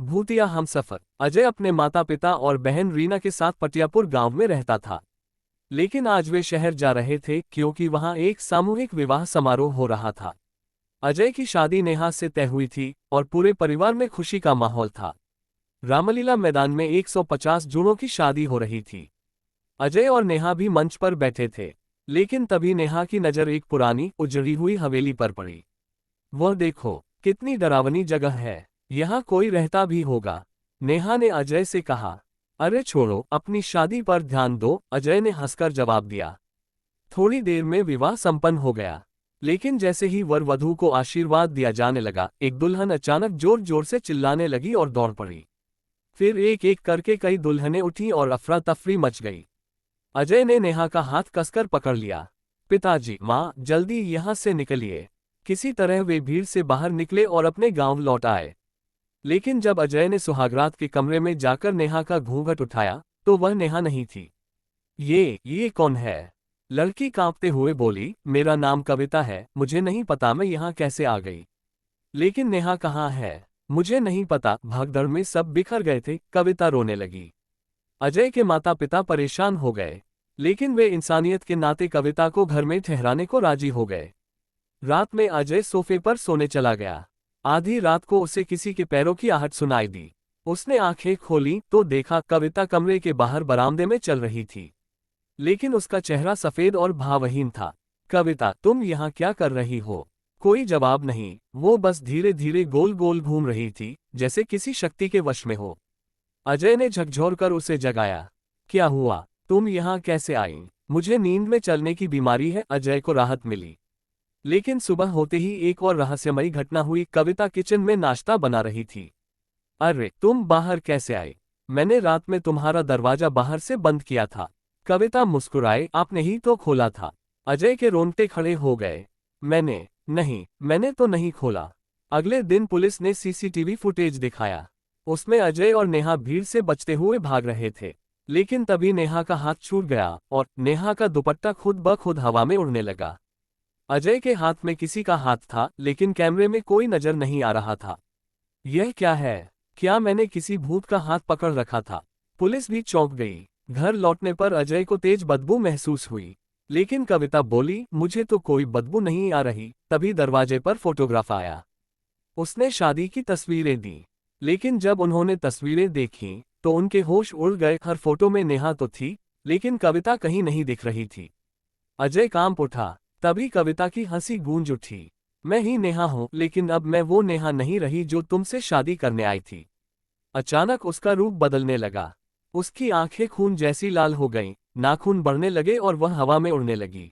भूतिया हमसफर। अजय अपने माता पिता और बहन रीना के साथ पटियापुर गांव में रहता था। लेकिन आज वे शहर जा रहे थे क्योंकि वहां एक सामूहिक विवाह समारोह हो रहा था। अजय की शादी नेहा से तय हुई थी और पूरे परिवार में खुशी का माहौल था। रामलीला मैदान में 150 जोड़ों की शादी हो रही थी। अजय और नेहा भी मंच पर बैठे थे। लेकिन तभी नेहा की नज़र एक पुरानी उजड़ी हुई हवेली पर पड़ी। वह देखो, कितनी डरावनी जगह है, यहाँ कोई रहता भी होगा। नेहा ने अजय से कहा। अरे छोड़ो, अपनी शादी पर ध्यान दो, अजय ने हंसकर जवाब दिया। थोड़ी देर में विवाह संपन्न हो गया। लेकिन जैसे ही वर वधू को आशीर्वाद दिया जाने लगा, एक दुल्हन अचानक जोर जोर से चिल्लाने लगी और दौड़ पड़ी। फिर एक एक करके कई दुल्हनें उठी और अफरा तफरी मच गई। अजय ने नेहा का हाथ कसकर पकड़ लिया। पिताजी, माँ, जल्दी यहाँ से निकलिए। किसी तरह वे भीड़ से बाहर निकले और अपने गांव लौट आए। लेकिन जब अजय ने सुहागरात के कमरे में जाकर नेहा का घूंघट उठाया तो वह नेहा नहीं थी। ये कौन है? लड़की कांपते हुए बोली। मेरा नाम कविता है, मुझे नहीं पता मैं यहाँ कैसे आ गई। लेकिन नेहा कहाँ है? मुझे नहीं पता, भागदौड़ में सब बिखर गए थे, कविता रोने लगी। अजय के माता पिता परेशान हो गए। लेकिन वे इंसानियत के नाते कविता को घर में ठहराने को राजी हो गए। रात में अजय सोफे पर सोने चला गया। आधी रात को उसे किसी के पैरों की आहट सुनाई दी। उसने आंखें खोली तो देखा कविता कमरे के बाहर बरामदे में चल रही थी। लेकिन उसका चेहरा सफेद और भावहीन था। कविता, तुम यहाँ क्या कर रही हो? कोई जवाब नहीं, वो बस धीरे धीरे गोल गोल घूम रही थी, जैसे किसी शक्ति के वश में हो। अजय ने झकझोरकर उसे जगाया। क्या हुआ? तुम यहाँ कैसे आई? मुझे नींद में चलने की बीमारी है, अजय को राहत मिली। लेकिन सुबह होते ही एक और रहस्यमयी घटना हुई। कविता किचन में नाश्ता बना रही थी। अरे, तुम बाहर कैसे आए? मैंने रात में तुम्हारा दरवाजा बाहर से बंद किया था। कविता मुस्कुराए। आपने ही तो खोला था। अजय के रोंगटे खड़े हो गए। मैंने तो नहीं खोला। अगले दिन पुलिस ने सीसीटीवी फुटेज दिखाया। उसमें अजय और नेहा भीड़ से बचते हुए भाग रहे थे। लेकिन तभी नेहा का हाथ छूट गया और नेहा का दुपट्टा खुद ब खुद हवा में उड़ने लगा। अजय के हाथ में किसी का हाथ था, लेकिन कैमरे में कोई नजर नहीं आ रहा था। यह क्या है? क्या मैंने किसी भूत का हाथ पकड़ रखा था? पुलिस भी चौंक गई। घर लौटने पर अजय को तेज बदबू महसूस हुई। लेकिन कविता बोली, मुझे तो कोई बदबू नहीं आ रही। तभी दरवाजे पर फोटोग्राफ आया। उसने शादी की तस्वीरें दी। लेकिन जब उन्होंने तस्वीरें देखीं तो उनके होश उड़ गए। हर फोटो में नेहा तो थी, लेकिन कविता कहीं नहीं दिख रही थी। अजय कांप उठा। तभी कविता की हंसी गूंज उठी। मैं ही नेहा हूं, लेकिन अब मैं वो नेहा नहीं रही जो तुमसे शादी करने आई थी। अचानक उसका रूप बदलने लगा। उसकी आंखें खून जैसी लाल हो गईं, नाखून बढ़ने लगे और वह हवा में उड़ने लगी।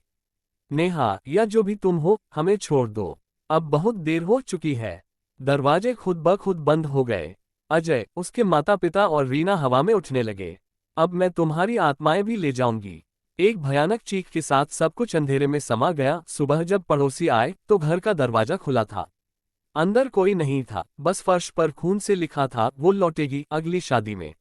नेहा, या जो भी तुम हो, हमें छोड़ दो। अब बहुत देर हो चुकी है। दरवाजे खुद ब खुद बंद हो गए। अजय, उसके माता पिता और रीना हवा में उठने लगे। अब मैं तुम्हारी आत्माएं भी ले जाऊंगी। एक भयानक चीख के साथ सब कुछ अंधेरे में समा गया। सुबह जब पड़ोसी आए तो घर का दरवाजा खुला था। अंदर कोई नहीं था, बस फर्श पर खून से लिखा था, वो लौटेगी अगली शादी में।